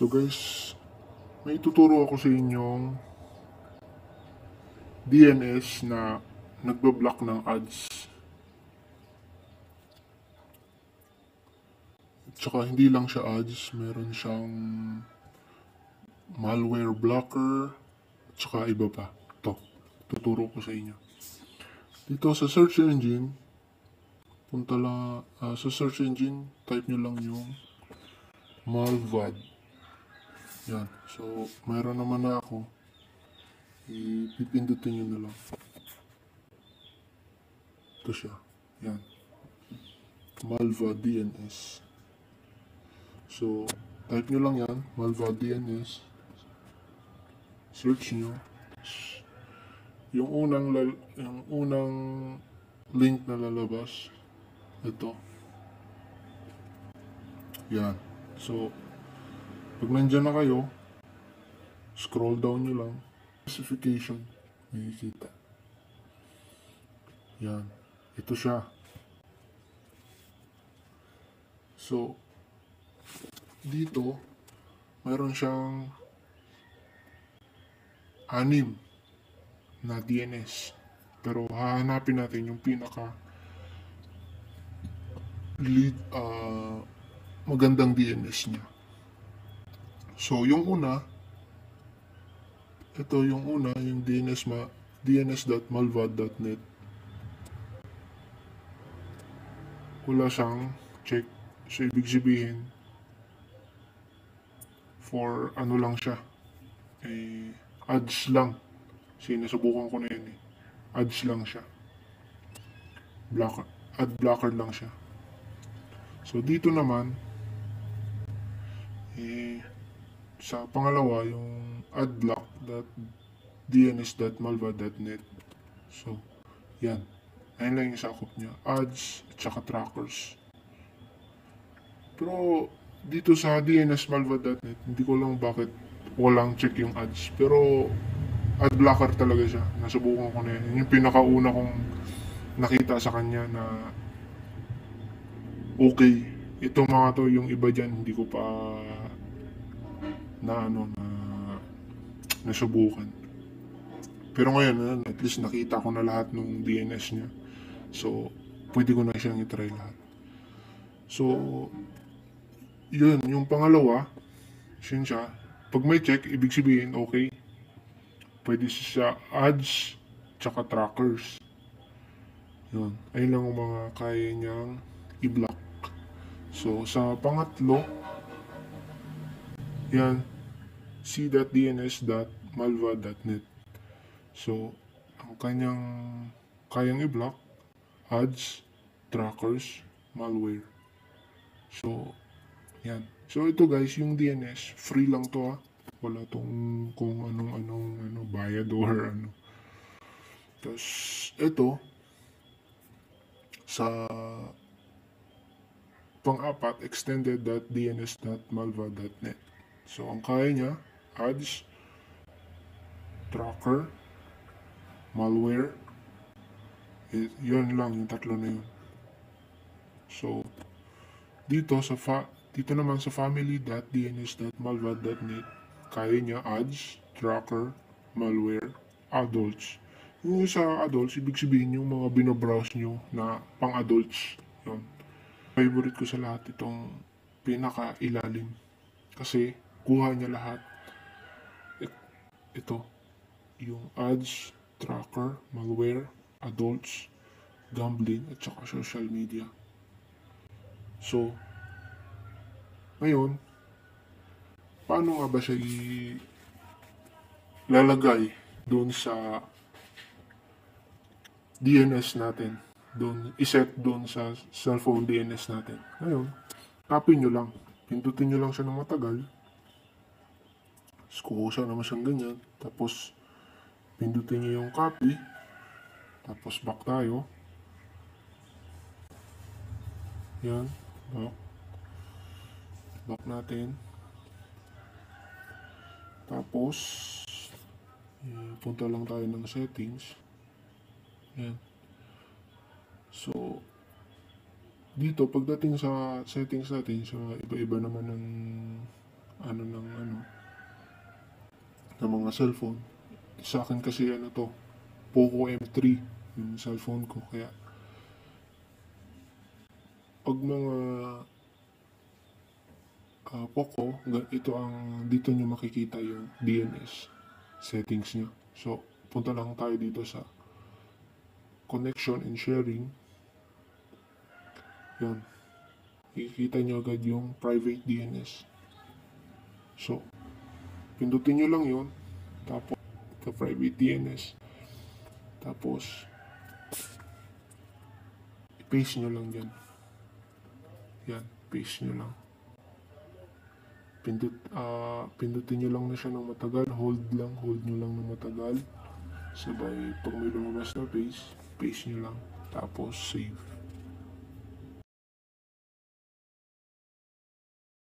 So guys, may tuturo ako sa inyong DNS na nagba-block ng ads. Tsaka hindi lang siya ads, meron siyang malware blocker, tsaka iba pa. Ito, tuturo ko sa inyo. Dito sa search engine, punta lang sa search engine, type nyo lang yung malvad. Yan. So, mayroon naman na ako. Ipipindutin nyo na lang. Ito siya. Yan. Malvad DNS. So, type nyo lang yan. Malvad DNS. Search nyo. Yung unang link na lalabas. Ito. Yan. So, pag nandyan na kayo, scroll down nyo lang. Specification. Makikita. Yan. Ito siya. So, dito, mayroon siyang 6 na DNS. Pero hahanapin natin yung pinaka magandang DNS niya. So, yung una, ito yung una, yung dns.malvad.net. Wala siyang check. So, ibig sabihin, for ano lang siya, ads lang. Sinusubukan ko na yun Ads lang siya. Ad blocker lang siya. So, dito naman, sa pangalawa, yung adblock.dns.malvad.net. So, yan. Ayun lang yung sakop niya. Ads at saka trackers. Pero, dito sa dnsmalvad.net, hindi ko lang bakit walang check yung ads. Pero, ad blocker talaga siya. Nasubukan ko na yan. Yung pinakauna kong nakita sa kanya na okay. Itong mga to, yung iba dyan, hindi ko pa nasubukan. Pero ngayon, at least nakita ko na lahat ng DNS niya. So, pwede ko na siyang itry lahat. So, yun, yung pangalawa, yun siya. Pag may check, ibig sabihin, okay. Pwede siya ads, tsaka trackers. Yun. Ayun lang ang mga kaya niyang i-block. So, sa pangatlo, yan, c.dns.malvad.net. So, ang kanyang kayang i-block, ads, trackers, malware. So, yan. So, ito guys, yung DNS, free lang to Wala tong kung anong bayad or ano. Tapos, ito, sa pang-apat, extended.dns.malva.net. So, ang kaya niya, ads, tracker, malware, yun lang, yung tatlo na yun. So, dito naman sa family.dns.malva.net, kaya niya ads, tracker, malware, adults. Yung sa adults, ibig sabihin yung mga binobrowse nyo na pang-adults. Yun. Favorite ko sa lahat itong pinaka-ilalim. Kasi, kuha niya lahat. Ito. Yung ads, tracker, malware, adults, gambling, at saka social media. So, ngayon, paano nga ba siya lalagay doon sa DNS natin? Iset doon sa cellphone DNS natin. Ngayon, copy nyo lang. Pindutin nyo lang siya ng matagal. Kukusa naman siyang ganyan. Tapos, pindutin nyo yung copy. Tapos, back tayo. Yan. Back. Back natin. Tapos, punta lang tayo ng settings. Yan. So, dito, pagdating sa settings natin, sa iba-iba naman ng ano ng ano ng mga cellphone. Sa akin kasi ano to, Poco M3 yung cellphone ko. Kaya pag mga Poco, ito ang dito nyo makikita yung DNS settings niya. So, punta lang tayo dito sa connection and sharing. Yan. Ikikita nyo agad yung private DNS. So, pindutin nyo lang yun. Tapos, the private DNS. Tapos, i-paste nyo lang dyan. Yan, paste nyo lang. Pindutin nyo lang na siya ng matagal. Hold nyo lang ng matagal. Sabay, pag may lumabas na paste nyo lang. Tapos, save.